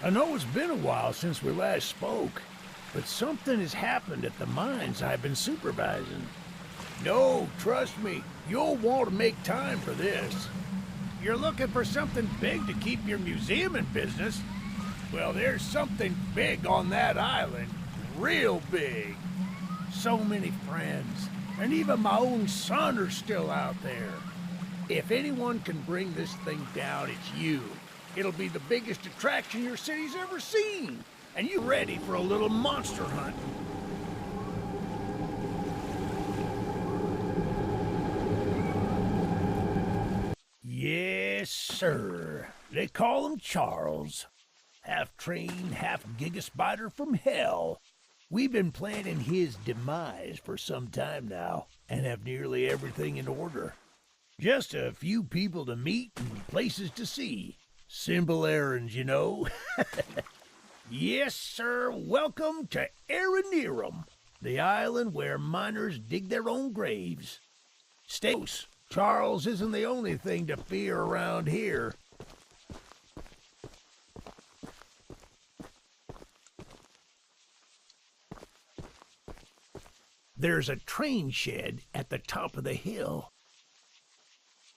I know it's been a while since we last spoke, but something has happened at the mines I've been supervising. No, trust me, you'll want to make time for this. You're looking for something big to keep your museum in business? Well, there's something big on that island. Real big. So many friends, and even my own son are still out there. If anyone can bring this thing down, it's you. It'll be the biggest attraction your city's ever seen. And you ready for a little monster hunt? Yes, sir. They call him Charles. Half train, half giga-spider from hell. We've been planning his demise for some time now, and have nearly everything in order. Just a few people to meet and places to see. Simple errands, you know. Yes, sir. Welcome to Aranearum, the island where miners dig their own graves. Stay close. Charles isn't the only thing to fear around here. There's a train shed at the top of the hill.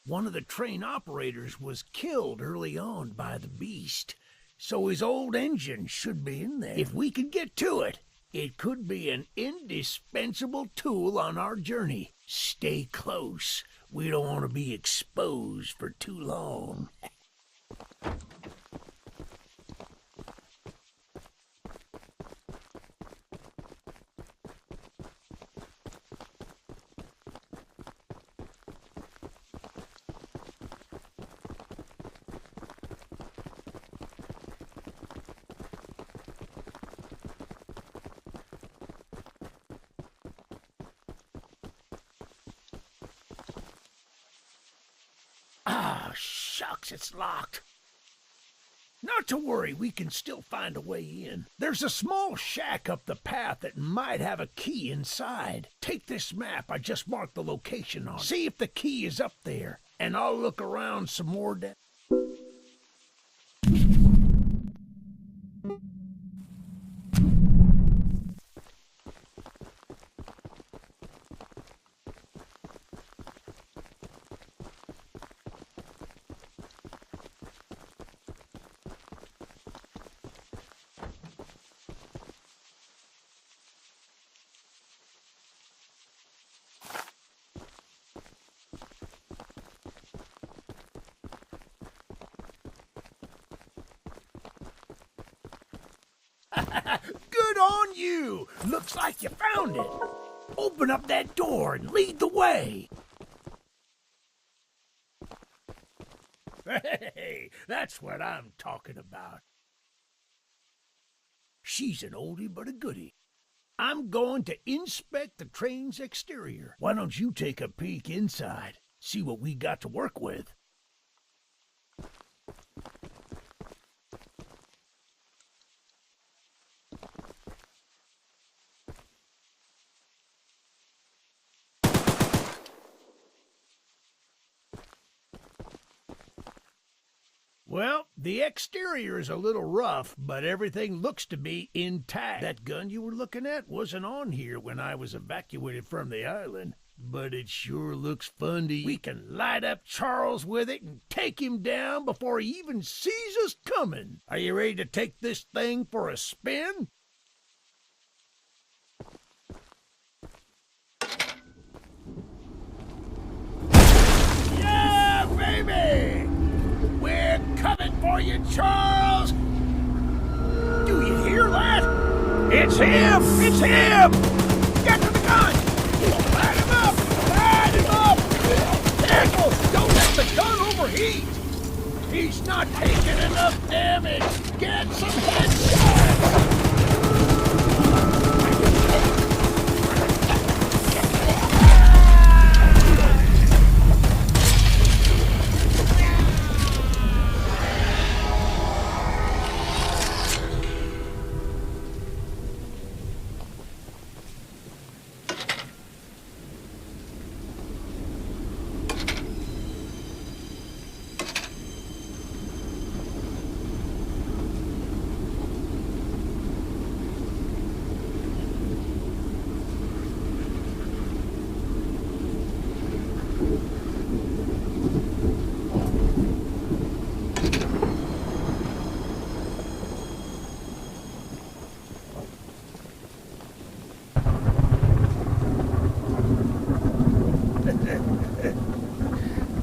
One of the train operators was killed early on by the beast, so his old engine should be in there. If we could get to it, it could be an indispensable tool on our journey. Stay close. We don't want to be exposed for too long. Ah, shucks, it's locked. Not to worry, we can still find a way in. There's a small shack up the path that might have a key inside. Take this map I just marked the location on. See if the key is up there, and I'll look around some more down. Good on you! Looks like you found it. Open up that door and lead the way. Hey, that's what I'm talking about. She's an oldie but a goodie. I'm going to inspect the train's exterior. Why don't you take a peek inside? See what we got to work with. Well, the exterior is a little rough, but everything looks to be intact. That gun you were looking at wasn't on here when I was evacuated from the island, but it sure looks fun to use. We can light up Charles with it and take him down before he even sees us coming. Are you ready to take this thing for a spin? Yeah, baby! We're coming for you, Charles! Do you hear that? It's him! It's him! Get to the gun! Light him up! Light him up! Careful! Don't let the gun overheat! He's not taking enough damage! Get some headshots!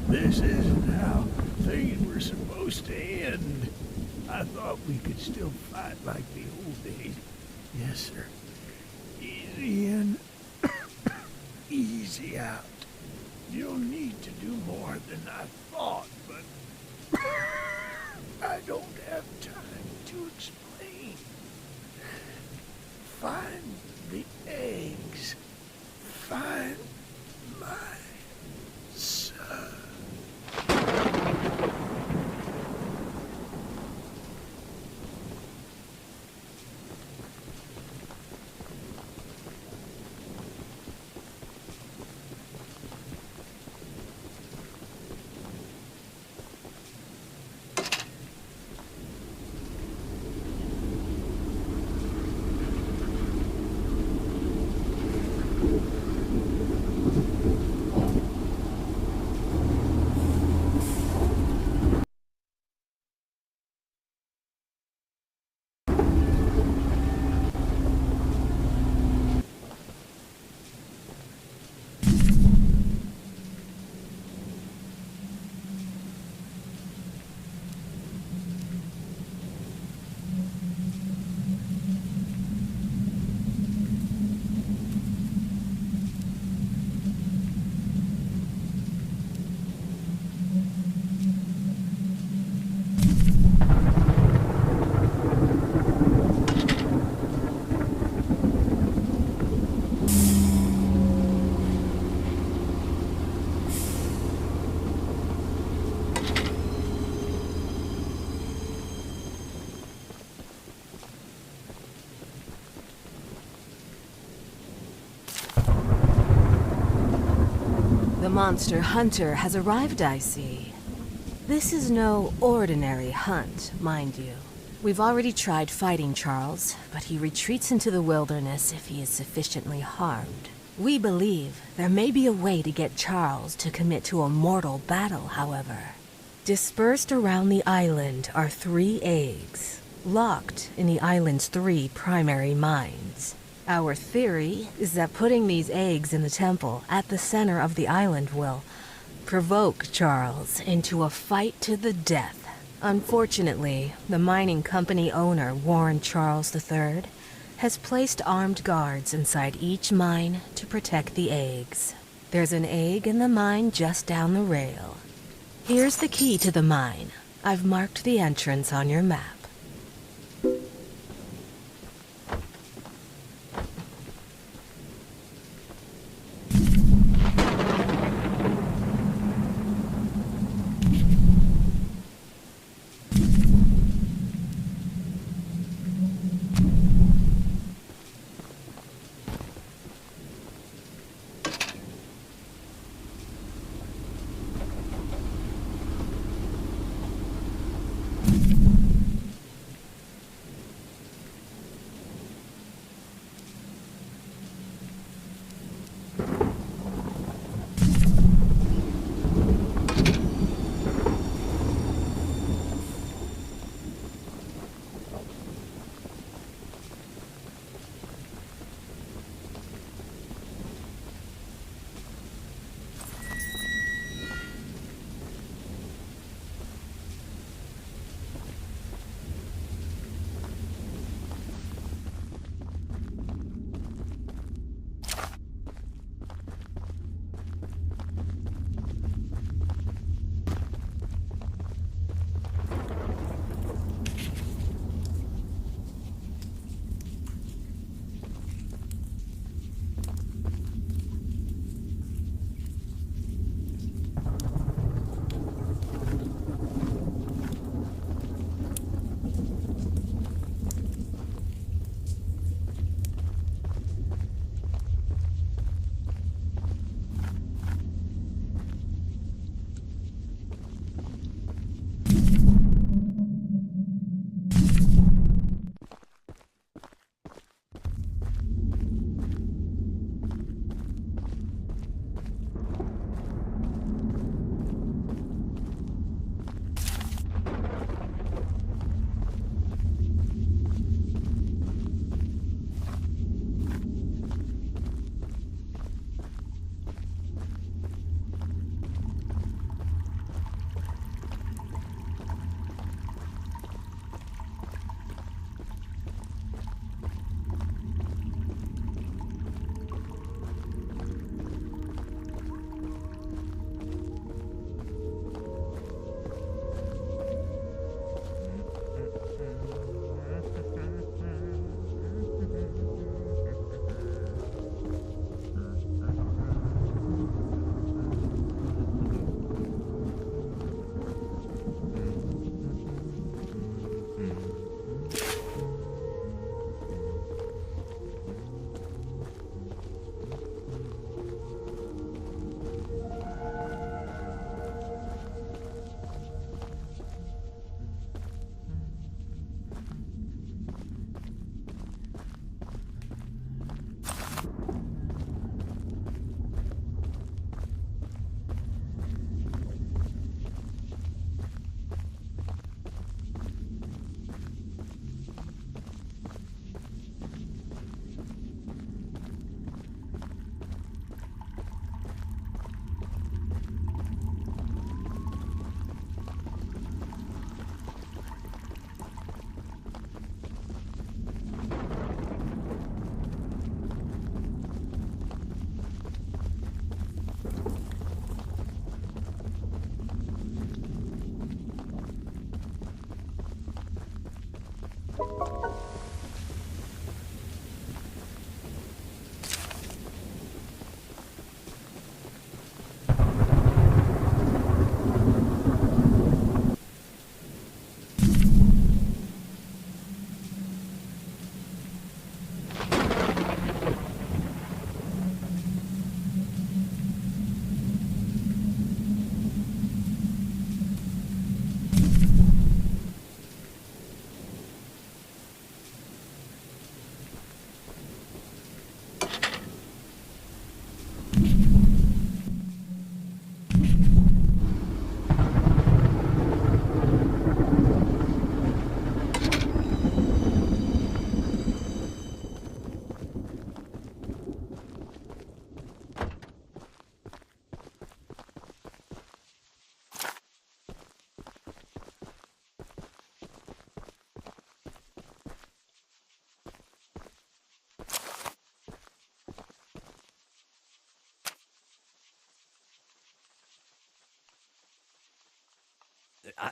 This isn't how things were supposed to end. I thought we could still fight like the old days. Yes, sir. Easy in, easy out. You'll need to do more than I thought, but I don't have time to explain. Find the eggs. Find my son. The monster hunter has arrived, I see. This is no ordinary hunt, mind you. We've already tried fighting Charles, but he retreats into the wilderness if he is sufficiently harmed. We believe there may be a way to get Charles to commit to a mortal battle, however. Dispersed around the island are 3 eggs, locked in the island's 3 primary mines. Our theory is that putting these eggs in the temple at the center of the island will provoke Charles into a fight to the death. Unfortunately, the mining company owner, Warren Charles III, has placed armed guards inside each mine to protect the eggs. There's an egg in the mine just down the rail. Here's the key to the mine. I've marked the entrance on your map.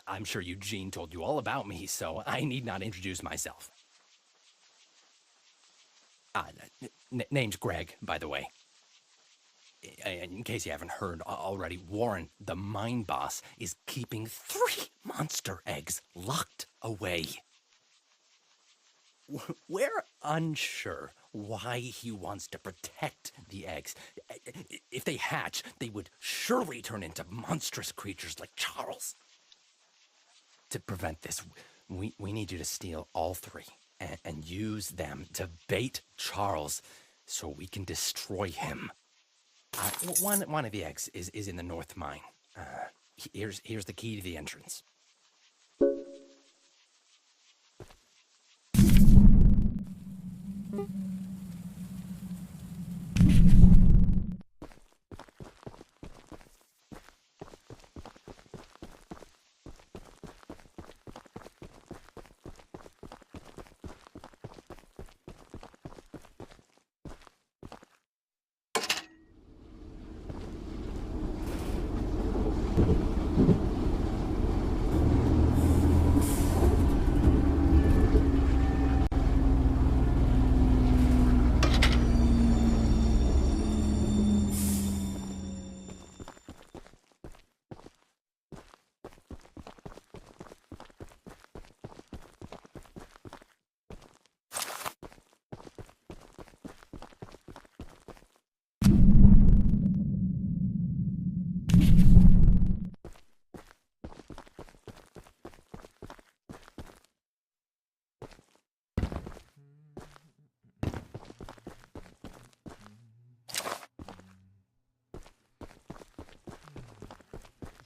I'm sure Eugene told you all about me, so I need not introduce myself. Name's Greg, by the way. In case you haven't heard already, Warren, the mine boss, is keeping 3 monster eggs locked away. We're unsure why he wants to protect the eggs. If they hatch, they would surely turn into monstrous creatures like Charles. To prevent this, we need you to steal all 3 and use them to bait Charles so we can destroy him. One of the eggs is in the north mine. Here's the key to the entrance.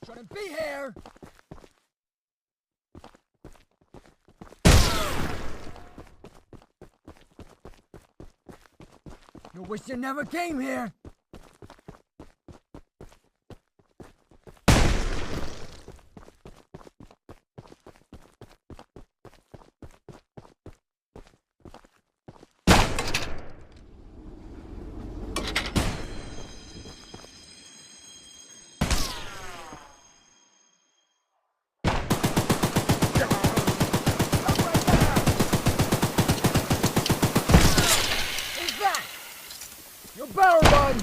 Shouldn't be here! You wish you never came here! Barrel run!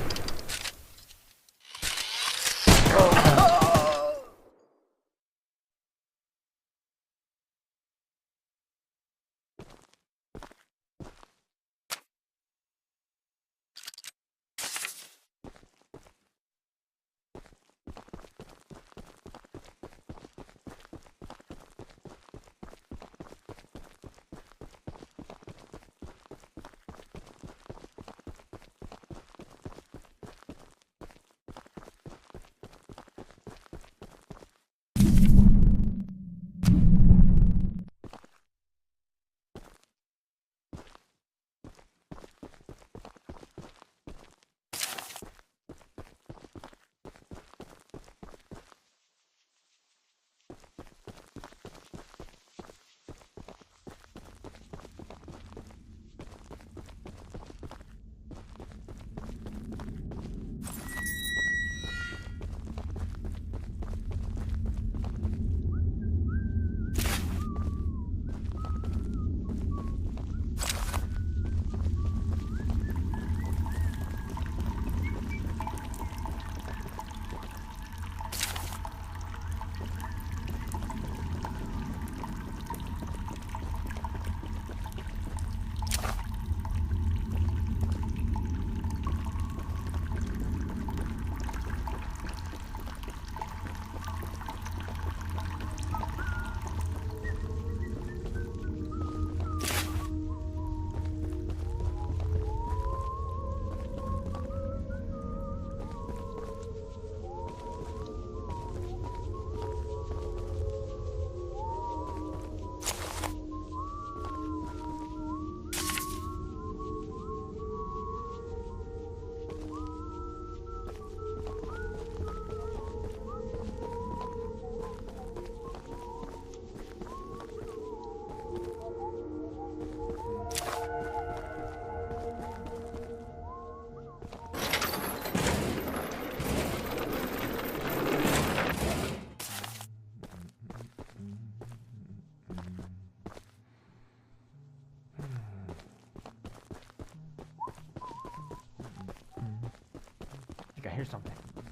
think I hear something.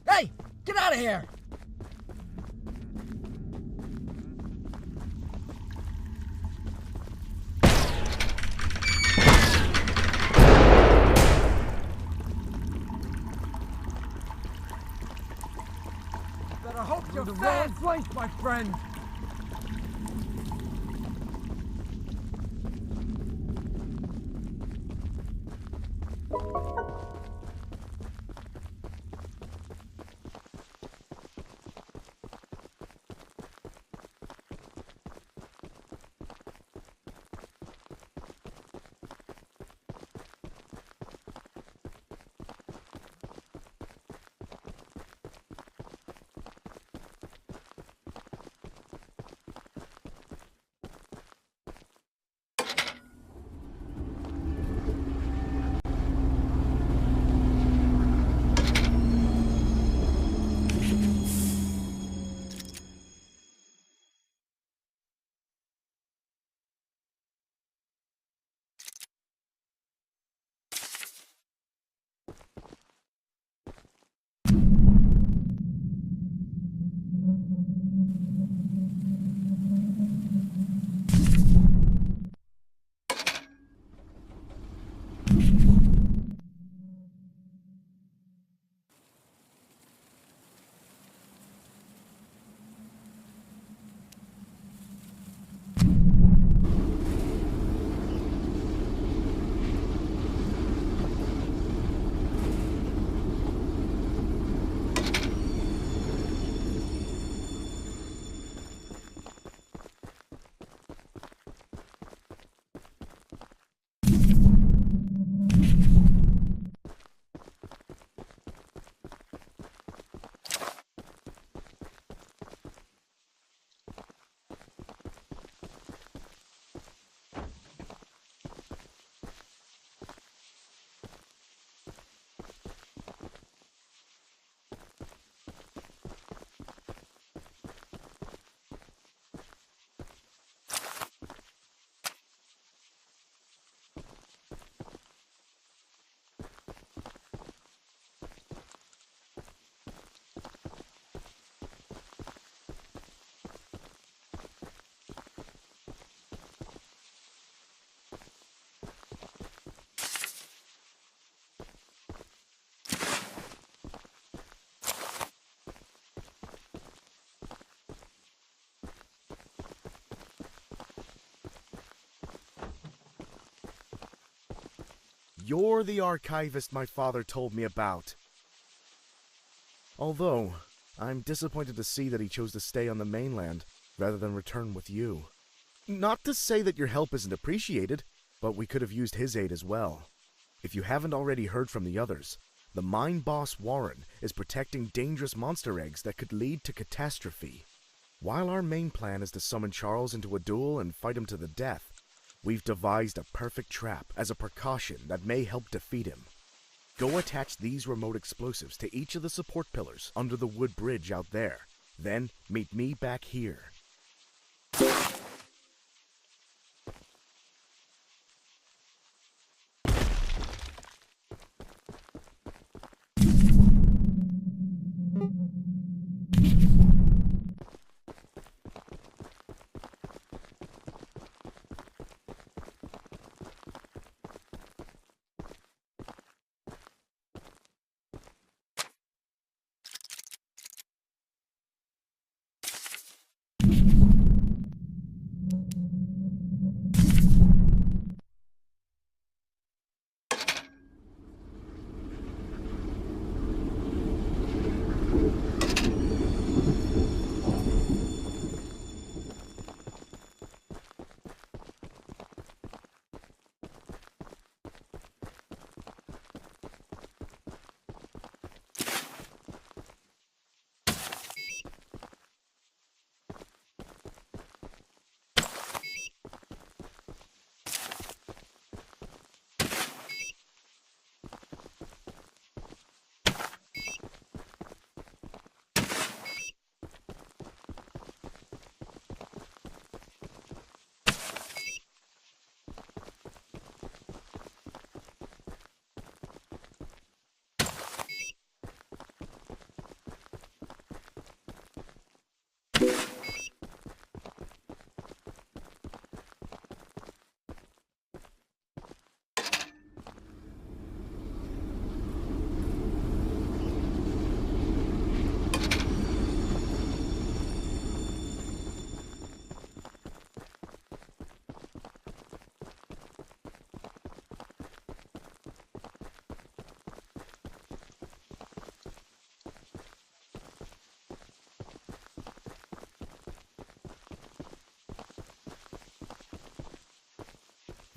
Hey, get out of here! Better hope you're the wrong place, my friend. You're the archivist my father told me about. Although, I'm disappointed to see that he chose to stay on the mainland rather than return with you. Not to say that your help isn't appreciated, but we could have used his aid as well. If you haven't already heard from the others, the mine boss Warren is protecting dangerous monster eggs that could lead to catastrophe. While our main plan is to summon Charles into a duel and fight him to the death, we've devised a perfect trap as a precaution that may help defeat him. Go attach these remote explosives to each of the support pillars under the wood bridge out there. Then meet me back here.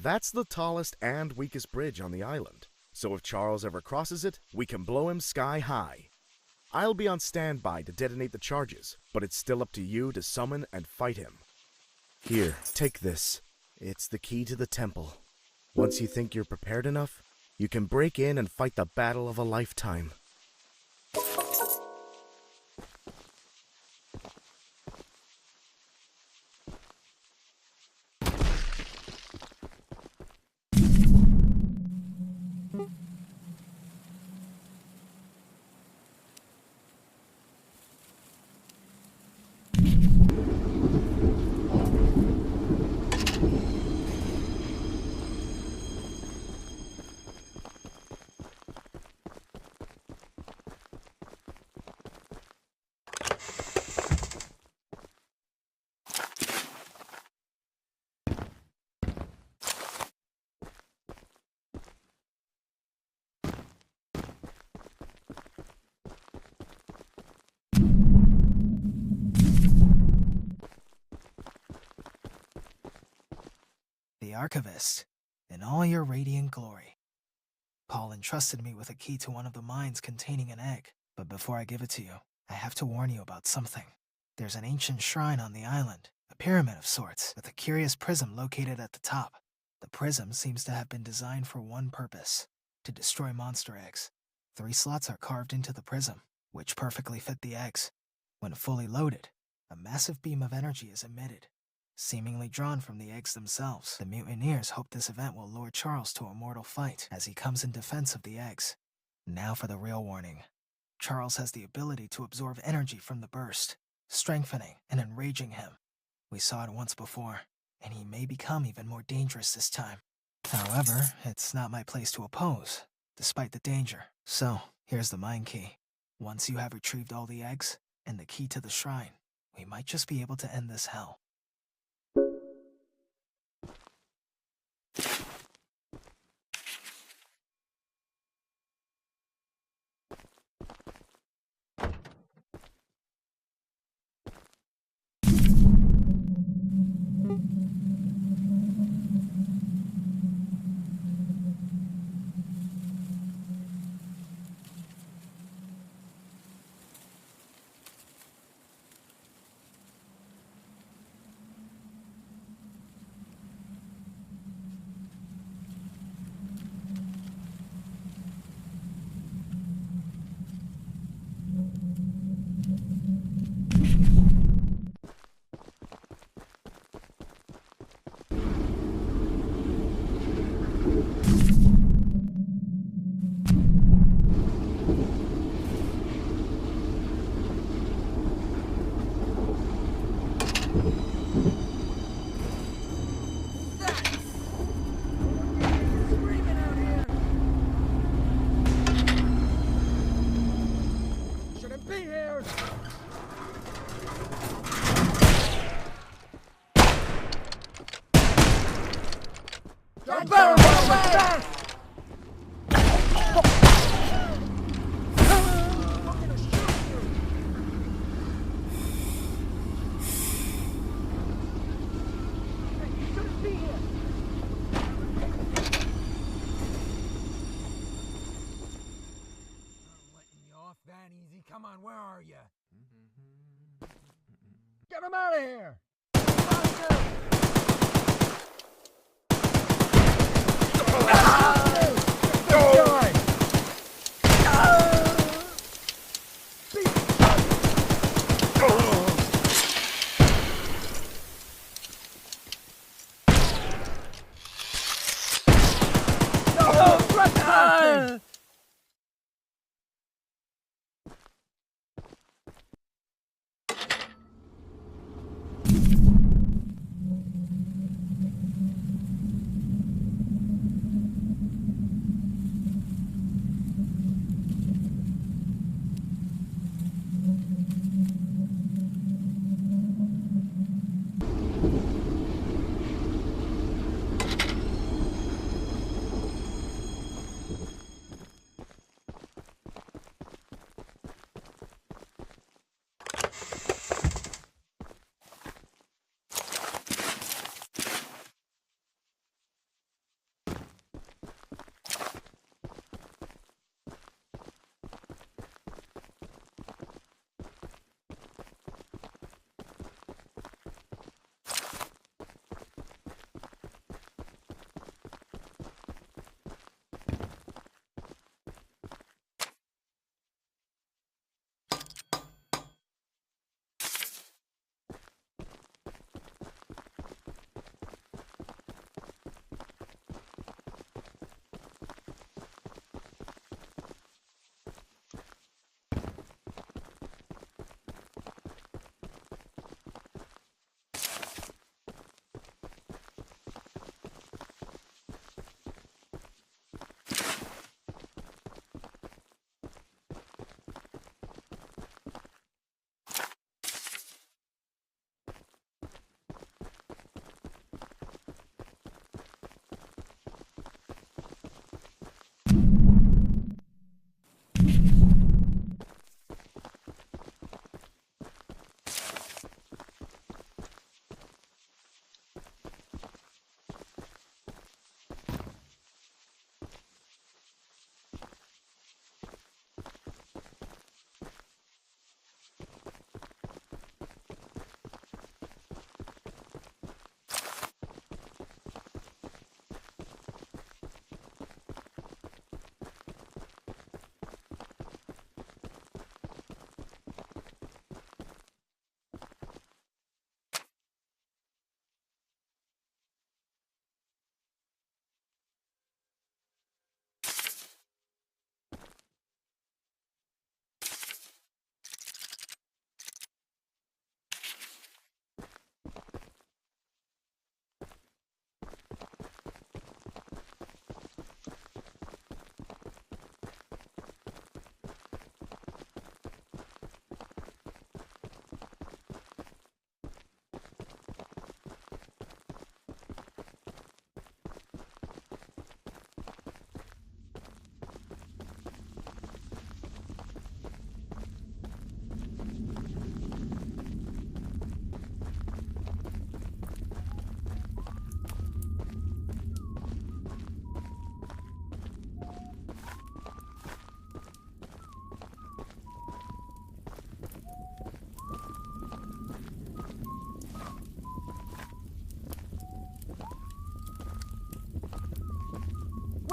That's the tallest and weakest bridge on the island, so if Charles ever crosses it, we can blow him sky high. I'll be on standby to detonate the charges, but it's still up to you to summon and fight him. Here, take this. It's the key to the temple. Once you think you're prepared enough, you can break in and fight the battle of a lifetime. The Archivist, in all your radiant glory. Paul entrusted me with a key to one of the mines containing an egg, but before I give it to you, I have to warn you about something. There's an ancient shrine on the island, a pyramid of sorts, with a curious prism located at the top. The prism seems to have been designed for one purpose, to destroy monster eggs. 3 slots are carved into the prism, which perfectly fit the eggs. When fully loaded, a massive beam of energy is emitted, seemingly drawn from the eggs themselves. The mutineers hope this event will lure Charles to a mortal fight as he comes in defense of the eggs. Now for the real warning. Charles has the ability to absorb energy from the burst, strengthening and enraging him. We saw it once before, and he may become even more dangerous this time. However, it's not my place to oppose, despite the danger. So, here's the mine key. Once you have retrieved all the eggs and the key to the shrine, we might just be able to end this hell. Come on, where are you? Get him out of here!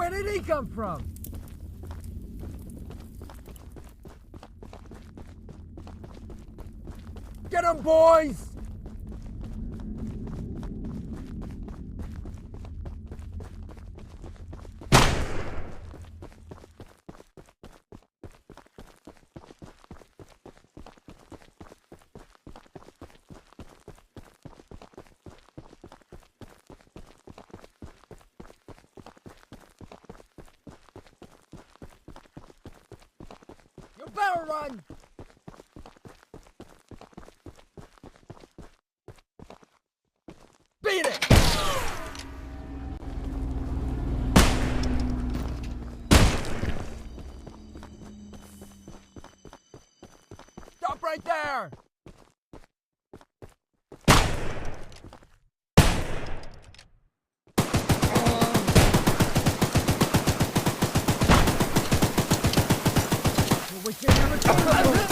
Where did he come from? Get him, boys! You better run! Beat it! Stop right there! We can't have a tournament!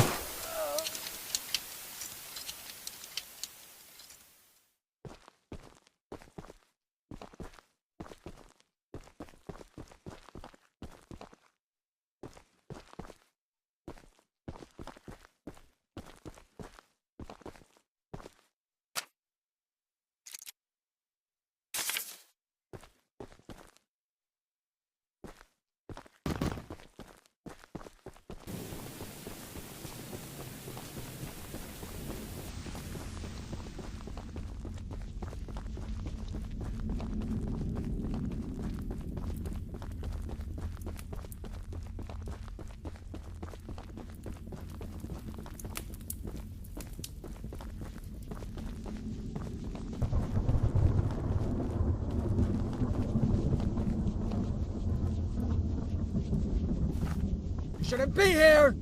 Shouldn't be here!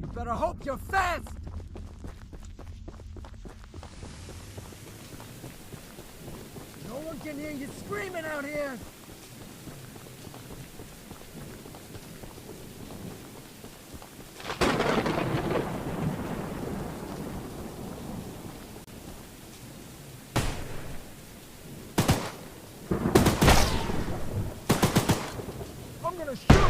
You better hope you're fast! No one can hear you screaming out here! I'm gonna shoot you!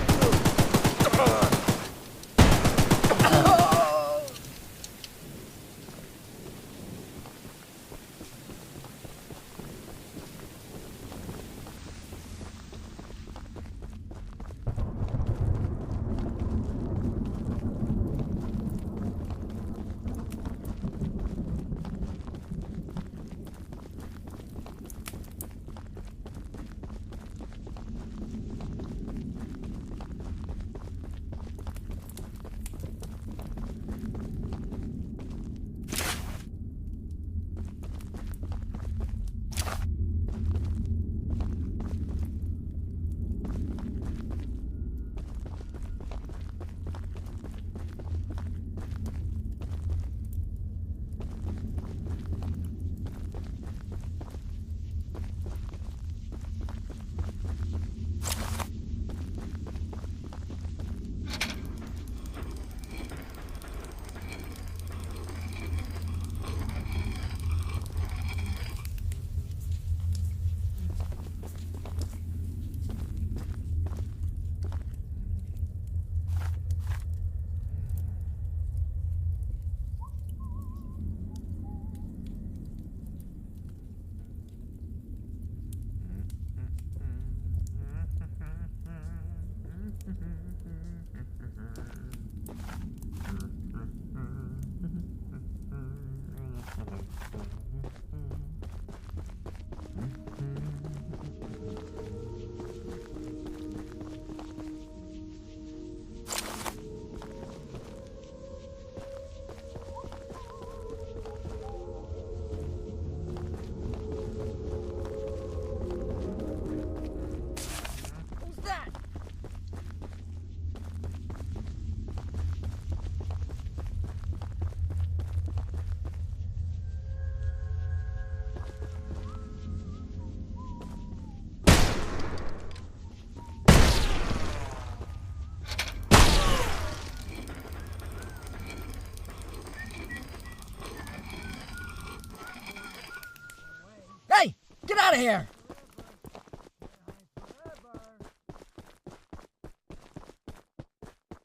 Get out of here!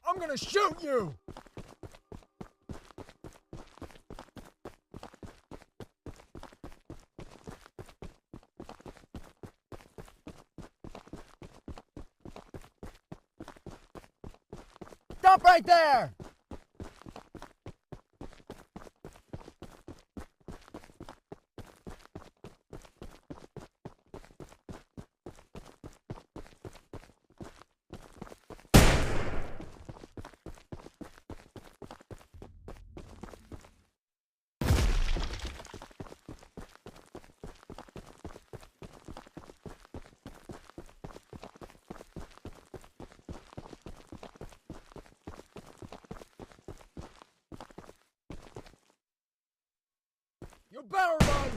I'm gonna shoot you! Stop right there! You better run!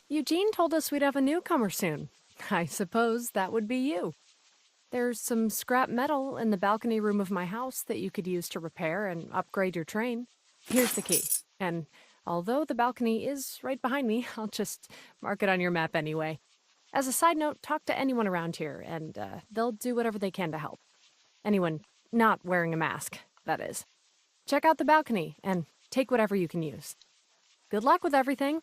Eugene told us we'd have a newcomer soon. I suppose that would be you. There's some scrap metal in the balcony room of my house that you could use to repair and upgrade your train. Here's the key. And although the balcony is right behind me, I'll just mark it on your map anyway. As a side note, talk to anyone around here, and they'll do whatever they can to help. Anyone not wearing a mask, that is. Check out the balcony and take whatever you can use. Good luck with everything.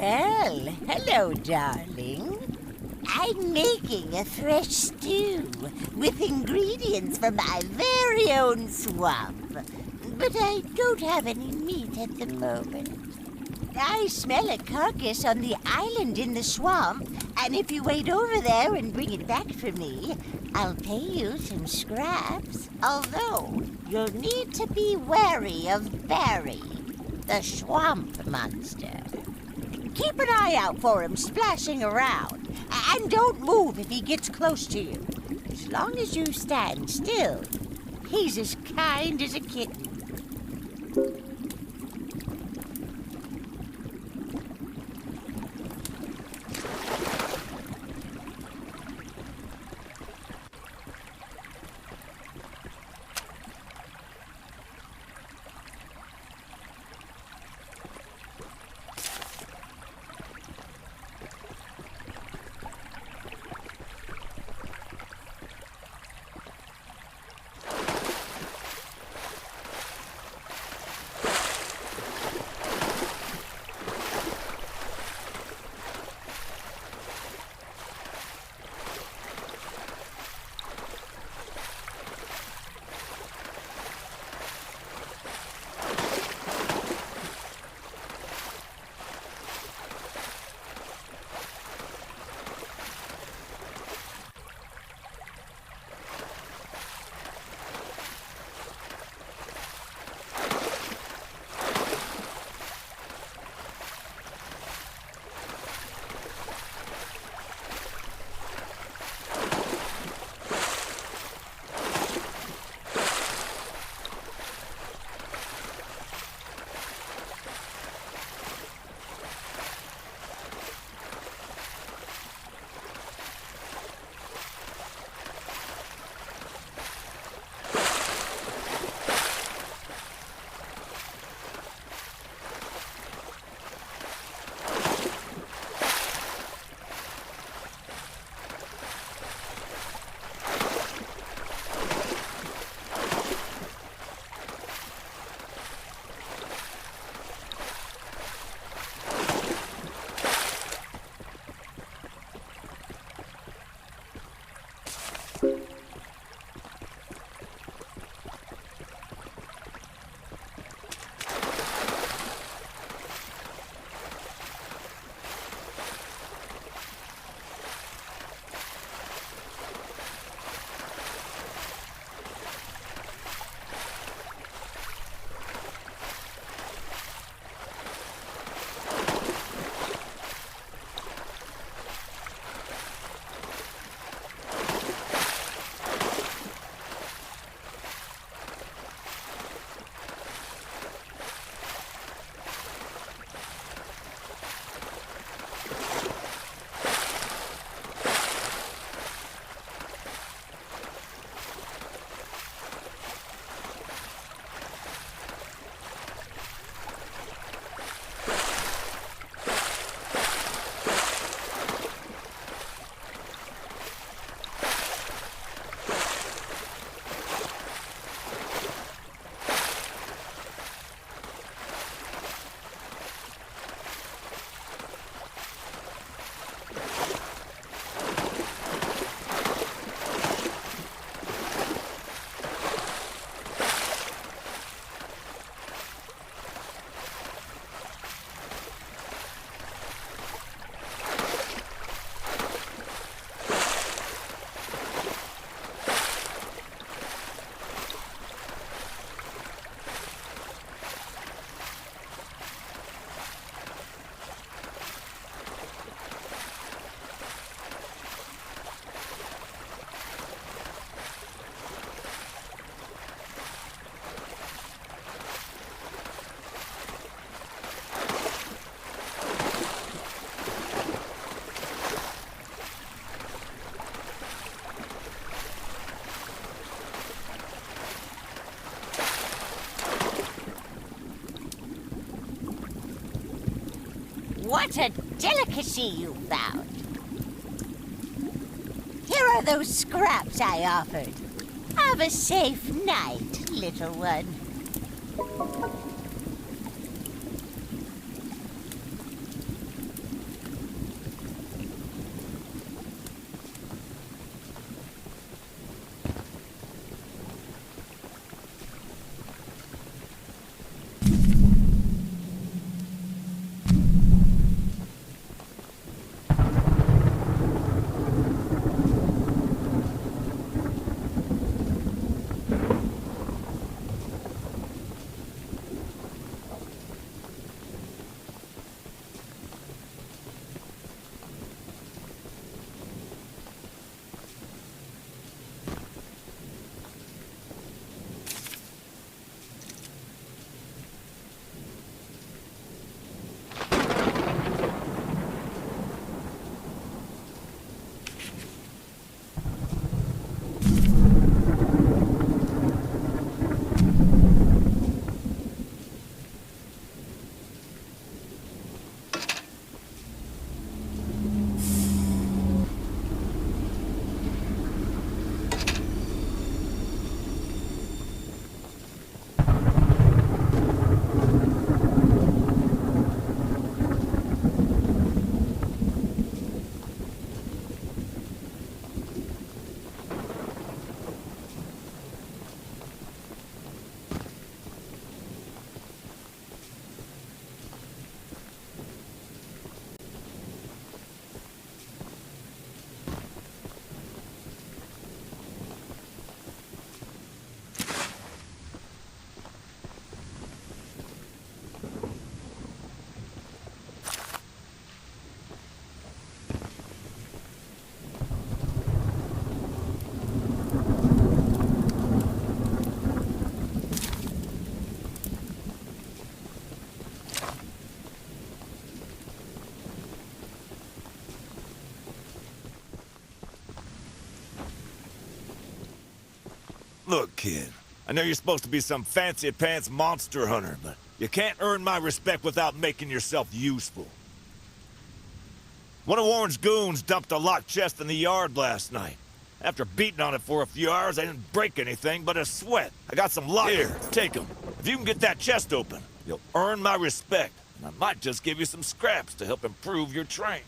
Well, hello, darling. I'm making a fresh stew with ingredients from my very own swamp. But I don't have any meat at the moment. I smell a carcass on the island in the swamp, and if you wait over there and bring it back for me, I'll pay you some scraps. Although, you'll need to be wary of Barry, the swamp monster. Keep an eye out for him splashing around, and don't move if he gets close to you. As long as you stand still, he's as kind as a kitten. What a delicacy you found. Here are those scraps I offered. Have a safe night, little one. Look, kid, I know you're supposed to be some fancy-pants monster hunter, but you can't earn my respect without making yourself useful. One of Warren's goons dumped a locked chest in the yard last night. After beating on it for a few hours, I didn't break anything but a sweat. I got some lock. Here, take them. If you can get that chest open, you'll earn my respect. And I might just give you some scraps to help improve your train.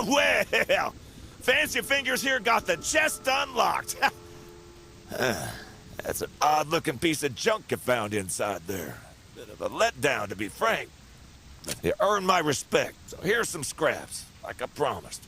Well, Fancy Fingers here got the chest unlocked. That's an odd-looking piece of junk you found inside there. Bit of a letdown, to be frank. You earned my respect, so here's some scraps, like I promised.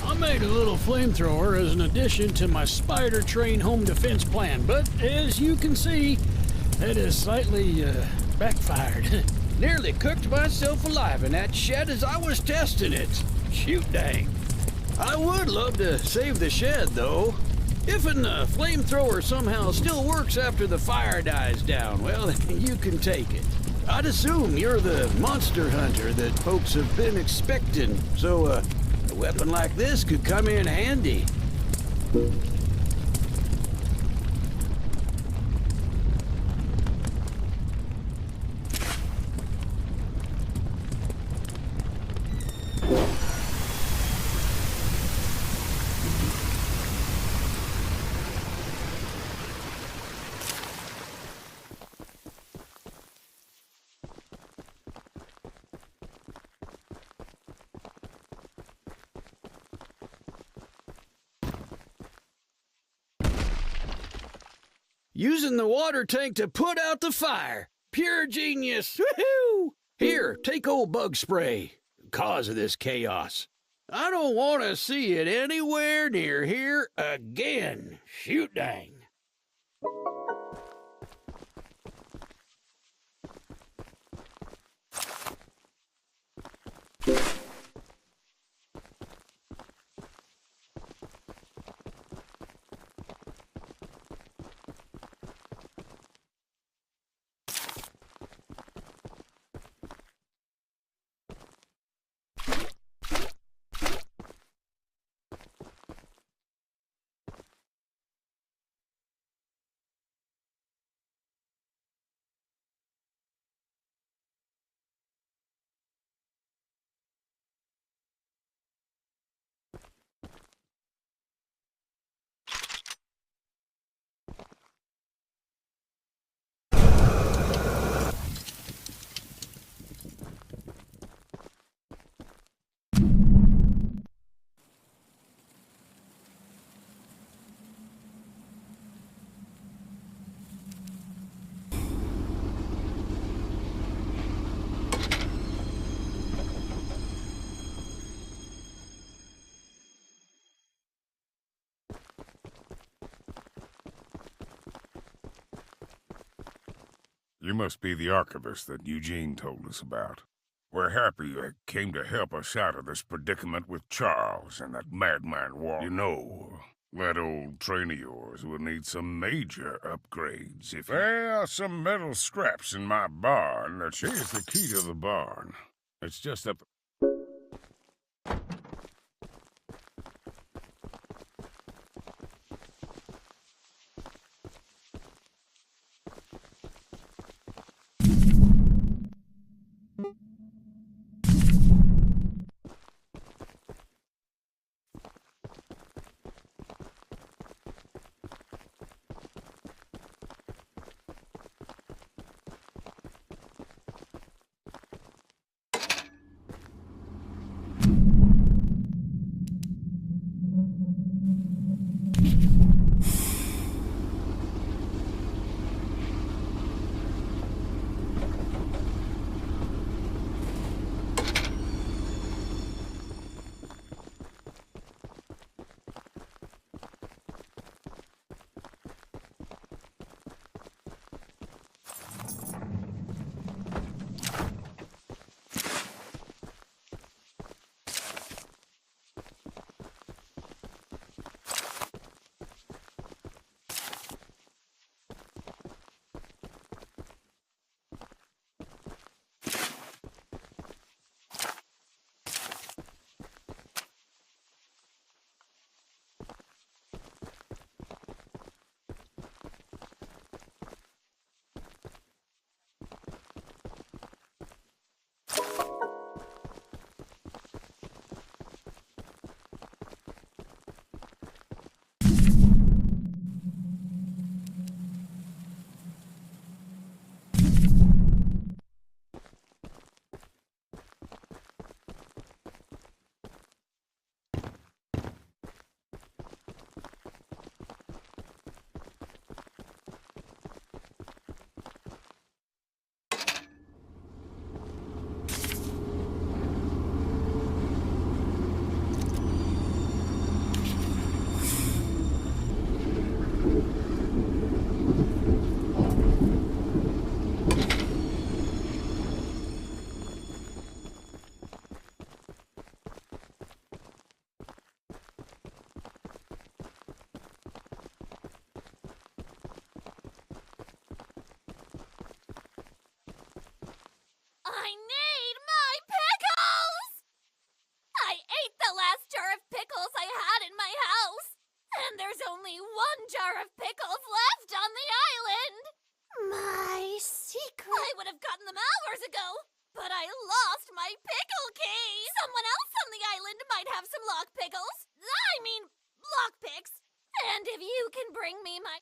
I made a little flamethrower as an addition to my spider train home defense plan, but as you can see, it has slightly backfired. Nearly cooked myself alive in that shed as I was testing it. Shoot dang. I would love to save the shed, though. If a flamethrower somehow still works after the fire dies down, well, you can take it. I'd assume you're the monster hunter that folks have been expecting, so a weapon like this could come in handy. Using the water tank to put out the fire. Pure genius. Woohoo! Here, take old bug spray. Cause of this chaos. I don't want to see it anywhere near here again. Shoot dang. You must be the archivist that Eugene told us about. We're happy you came to help us out of this predicament with Charles and that madman Warren. You know, that old train of yours will need some major upgrades if There are some metal scraps in my barn that... Here's the key to the barn. It's just up... not in my house. And there's only one jar of pickles left on the island. My secret. I would have gotten them hours ago, but I lost my pickle key. Someone else on the island might have some lock pickles. I mean, lockpicks. And if you can bring me my...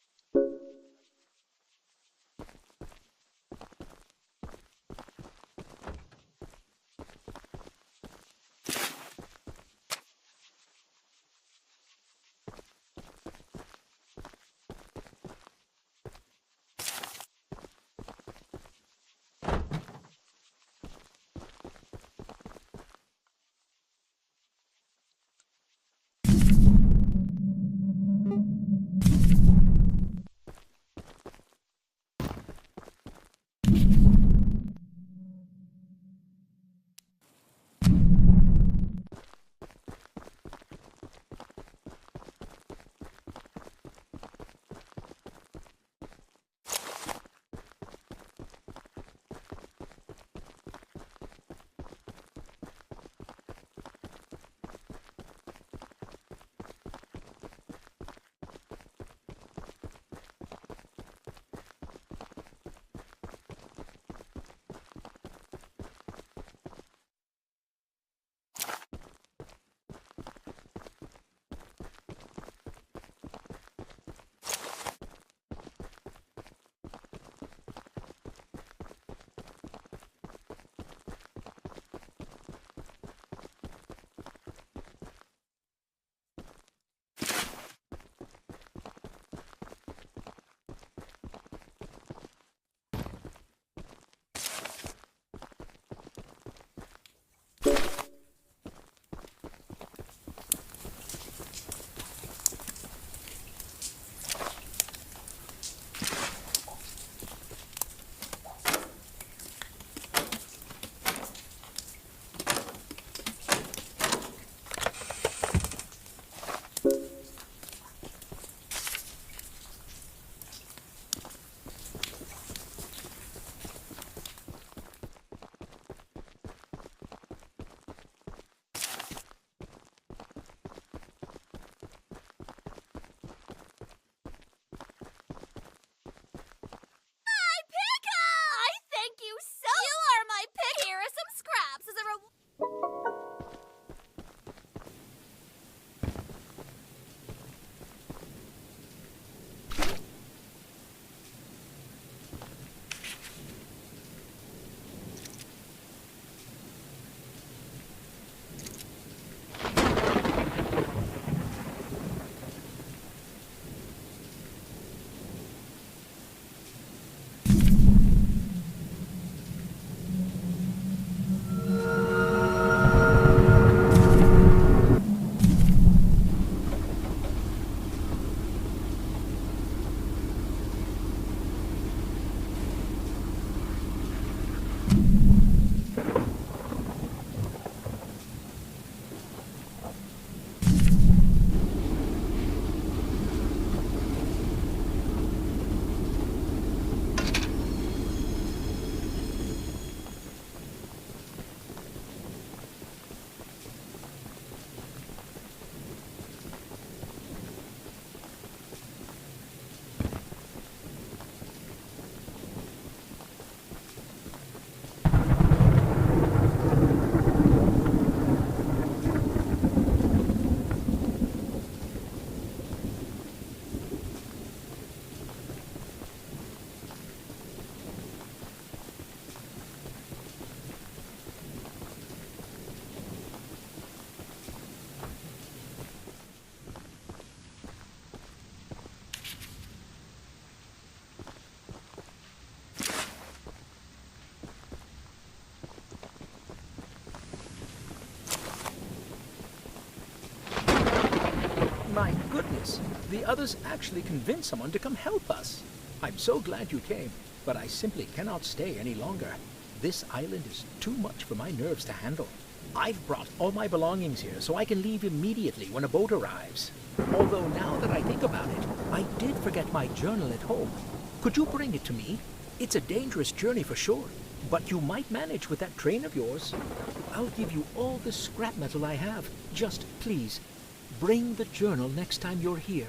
My goodness, the others actually convinced someone to come help us. I'm so glad you came, but I simply cannot stay any longer. This island is too much for my nerves to handle. I've brought all my belongings here so I can leave immediately when a boat arrives. Although now that I think about it, I did forget my journal at home. Could you bring it to me? It's a dangerous journey for sure, but you might manage with that train of yours. I'll give you all the scrap metal I have. Just please, Bring the journal next time you're here.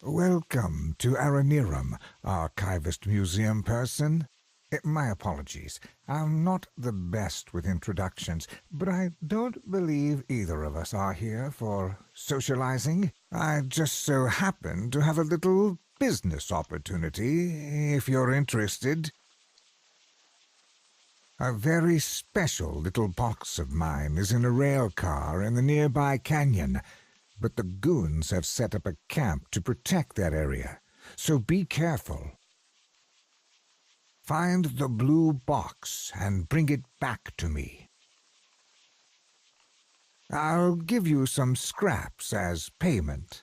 Welcome to Aranearum, Archivist Museum person. My apologies. I'm not the best with introductions, but I don't believe either of us are here for socializing. I just so happen to have a little business opportunity, if you're interested. A very special little box of mine is in a rail car in the nearby canyon, but the goons have set up a camp to protect that area, so be careful. Find the blue box and bring it back to me. I'll give you some scraps as payment.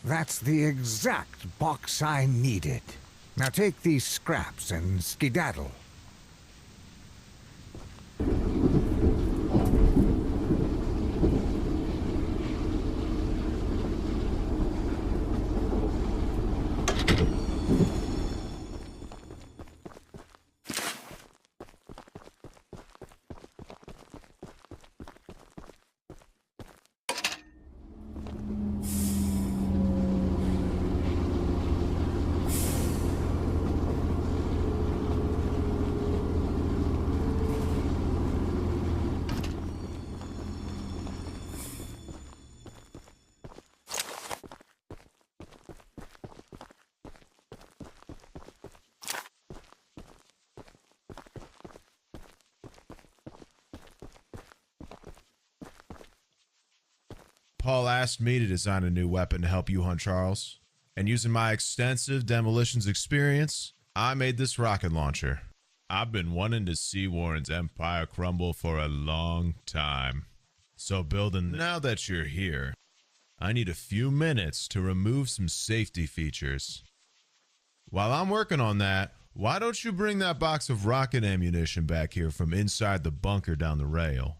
That's the exact box I needed. Now take these scraps and skedaddle. Paul asked me to design a new weapon to help you hunt Charles. And using my extensive demolitions experience, I made this rocket launcher. I've been wanting to see Warren's empire crumble for a long time. So now that you're here, I need a few minutes to remove some safety features. While I'm working on that, why don't you bring that box of rocket ammunition back here from inside the bunker down the rail?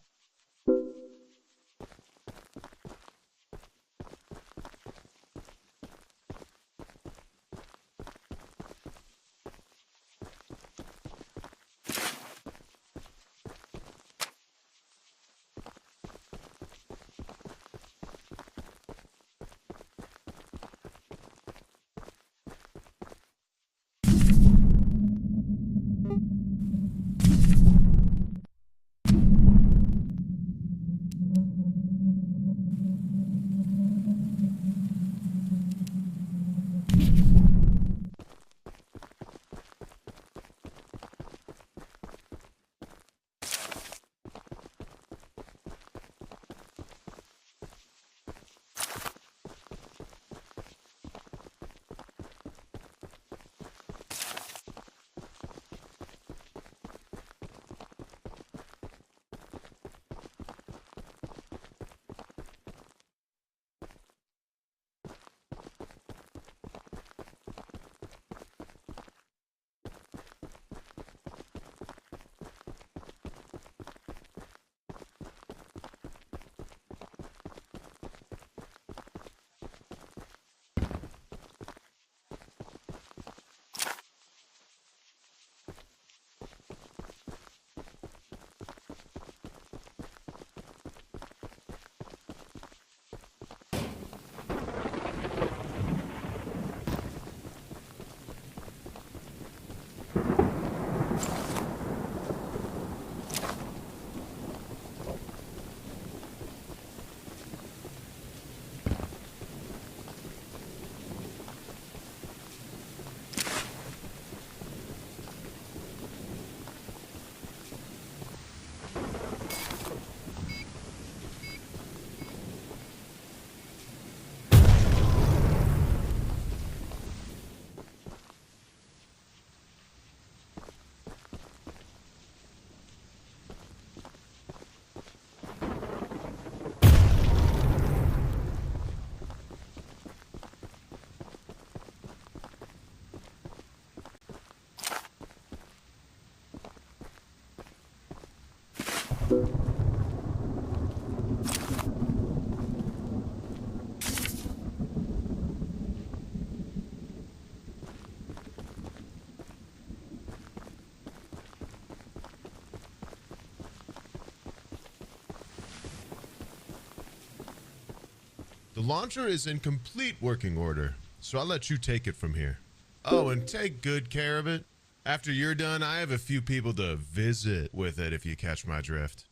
The launcher is in complete working order, so I'll let you take it from here. Oh, and take good care of it. After you're done, I have a few people to visit with it, if you catch my drift.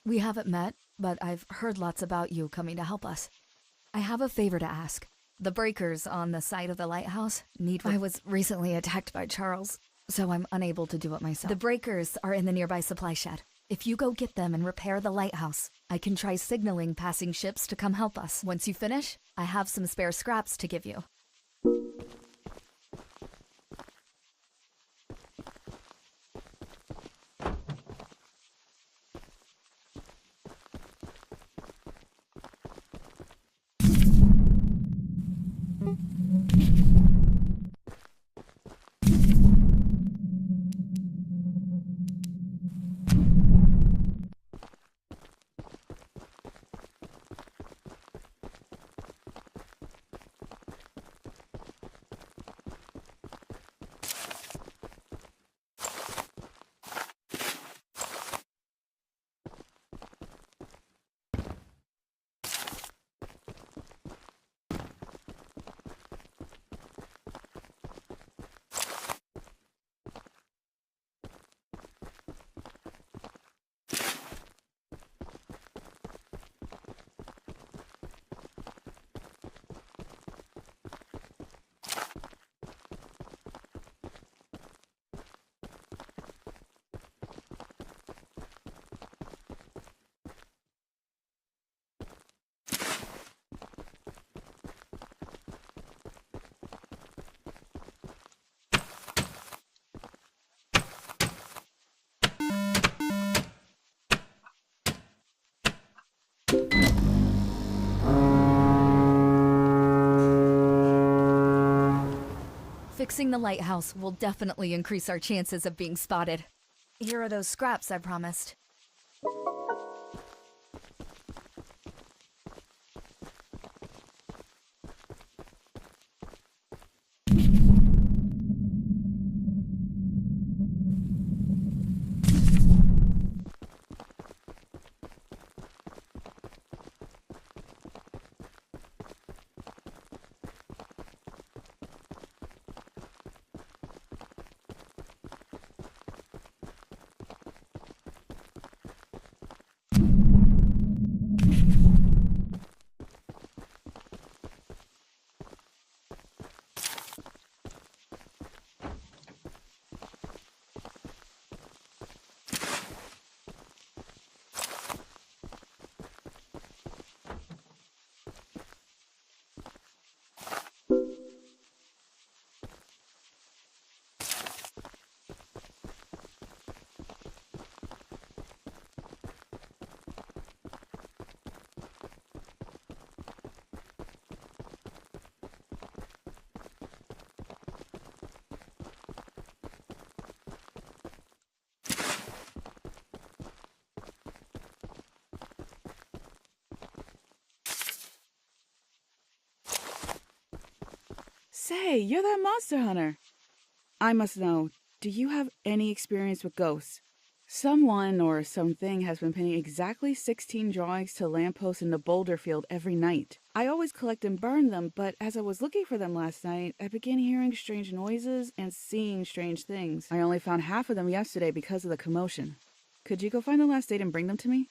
We haven't met, but I've heard lots about you coming to help us. I have a favor to ask. The breakers on the side of the lighthouse need... I was recently attacked by Charles, so I'm unable to do it myself. The breakers are in the nearby supply shed. If you go get them and repair the lighthouse, I can try signaling passing ships to come help us. Once you finish, I have some spare scraps to give you. Fixing the lighthouse will definitely increase our chances of being spotted. Here are those scraps I promised. Say, you're that monster hunter. I must know, do you have any experience with ghosts? Someone or something has been pinning exactly 16 drawings to lampposts in the boulder field every night. I always collect and burn them, but as I was looking for them last night, I began hearing strange noises and seeing strange things. I only found half of them yesterday because of the commotion. Could you go find the last date and bring them to me?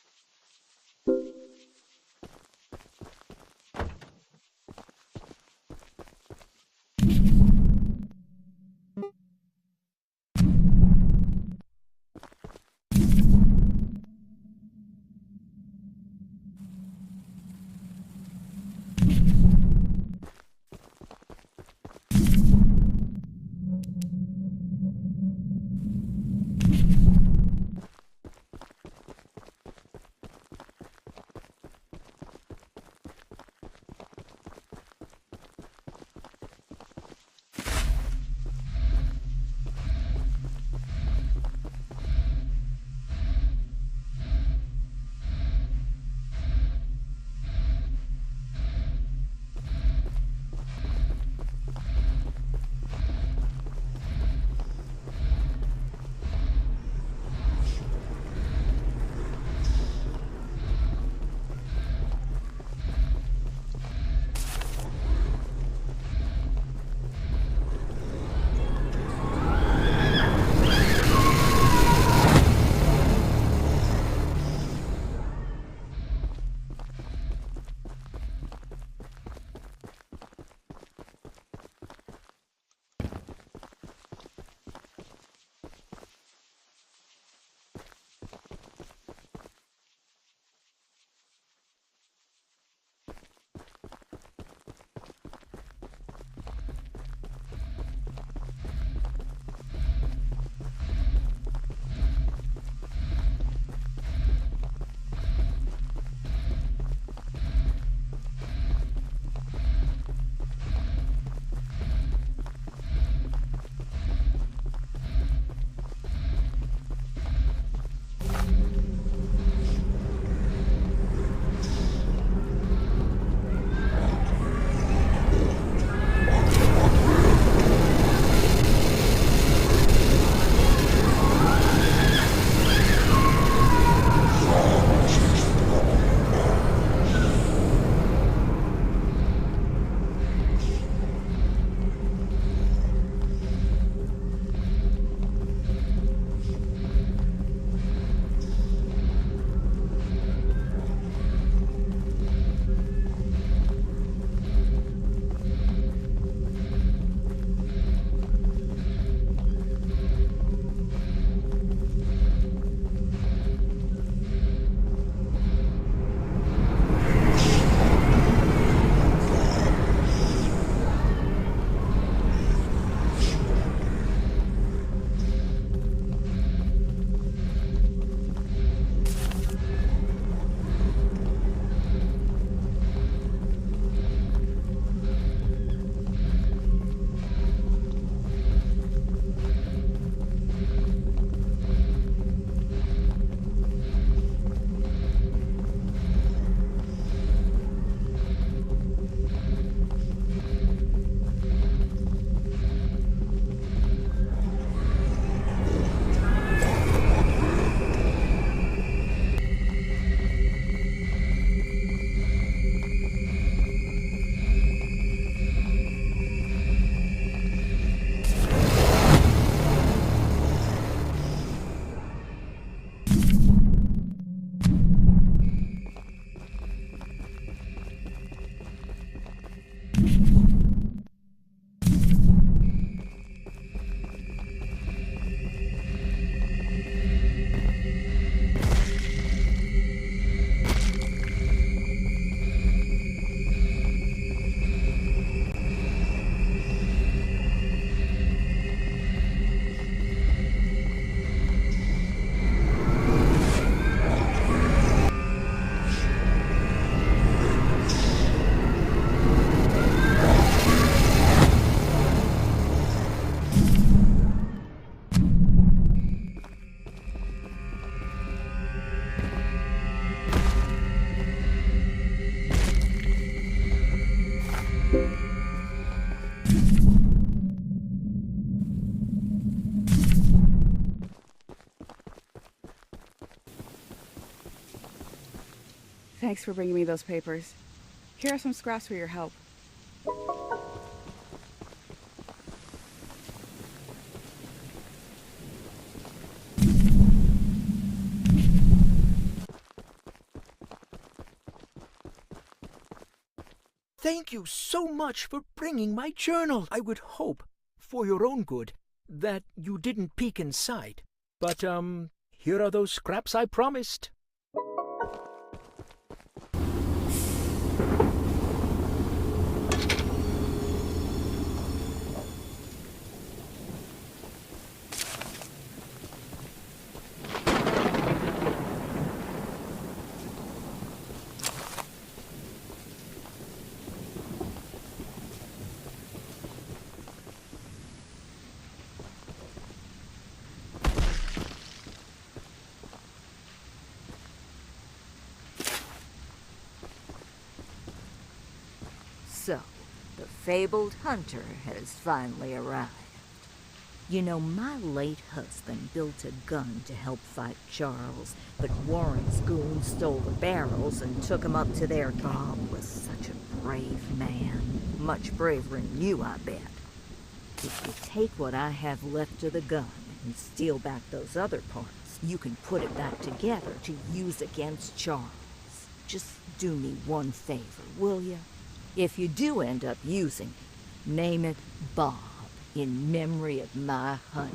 Thanks for bringing me those papers. Here are some scraps for your help. Thank you so much for bringing my journal. I would hope, for your own good, that you didn't peek inside. But, here are those scraps I promised. So, the fabled hunter has finally arrived. You know, my late husband built a gun to help fight Charles, but Warren's goons stole the barrels and took him up to their... Bob was such a brave man. Much braver than you, I bet. If you take what I have left of the gun and steal back those other parts, you can put it back together to use against Charles. Just do me one favor, will you? If you do end up using it, name it Bob, in memory of my honey.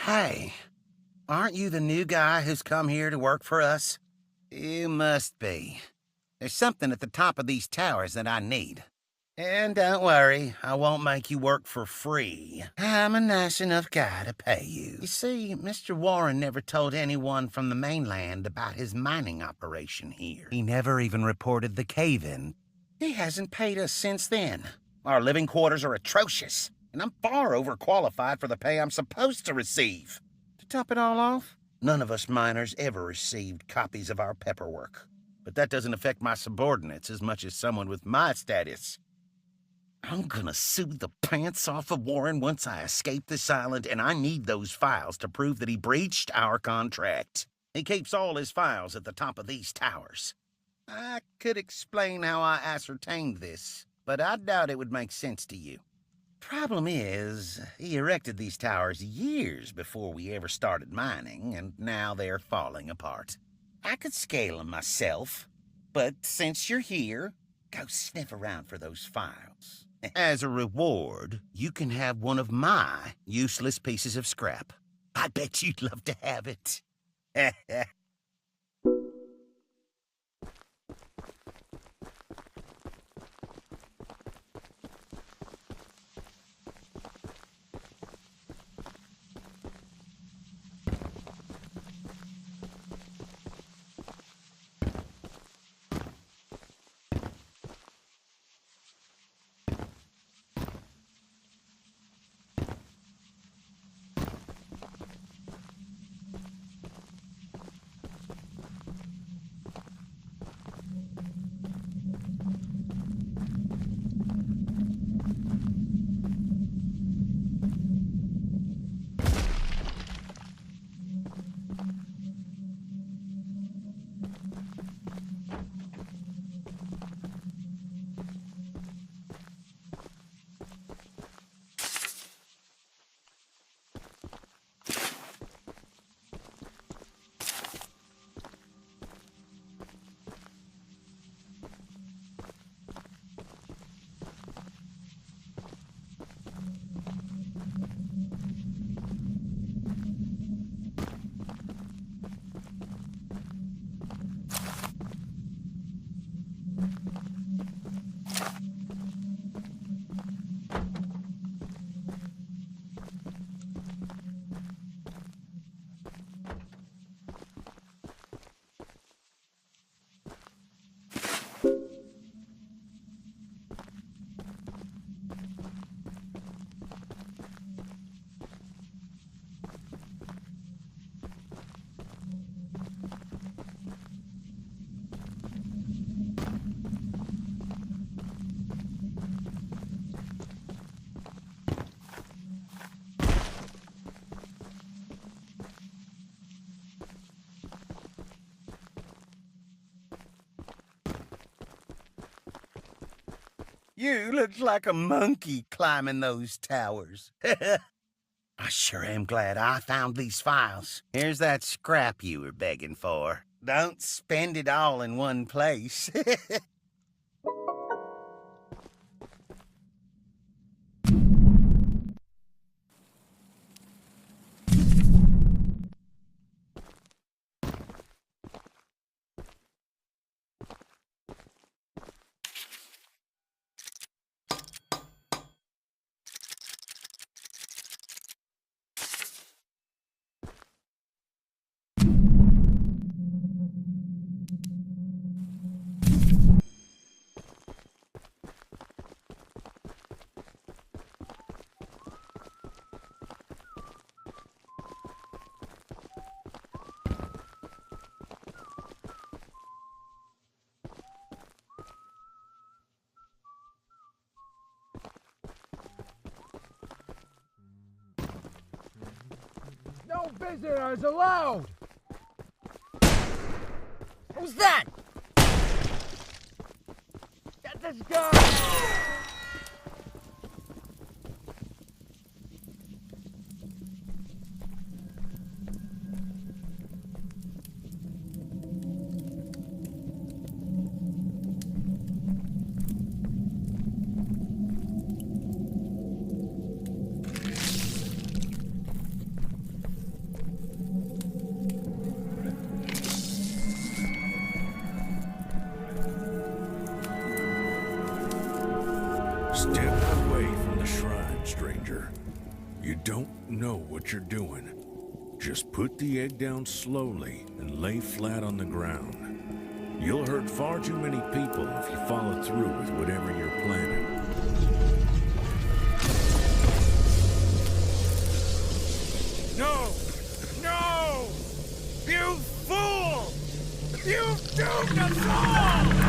Hey, aren't you the new guy who's come here to work for us? You must be. There's something at the top of these towers that I need. And don't worry, I won't make you work for free. I'm a nice enough guy to pay you. You see, Mr. Warren never told anyone from the mainland about his mining operation here. He never even reported the cave-in. He hasn't paid us since then. Our living quarters are atrocious, and I'm far overqualified for the pay I'm supposed to receive. To top it all off, none of us miners ever received copies of our paperwork. But that doesn't affect my subordinates as much as someone with my status. I'm gonna sue the pants off of Warren once I escape this island, and I need those files to prove that he breached our contract. He keeps all his files at the top of these towers. I could explain how I ascertained this, but I doubt it would make sense to you. Problem is, he erected these towers years before we ever started mining, and now they're falling apart. I could scale them myself, but since you're here, go sniff around for those files. As a reward, you can have one of my useless pieces of scrap. I bet you'd love to have it. You look like a monkey climbing those towers. I sure am glad I found these files. Here's that scrap you were begging for. Don't spend it all in one place. No visitors allowed! Who's that? Get this guy! Step away from the shrine, stranger. You don't know what you're doing. Just put the egg down slowly and lay flat on the ground. You'll hurt far too many people if you follow through with whatever you're planning. No! No! You fool! You've doomed us all!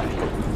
die.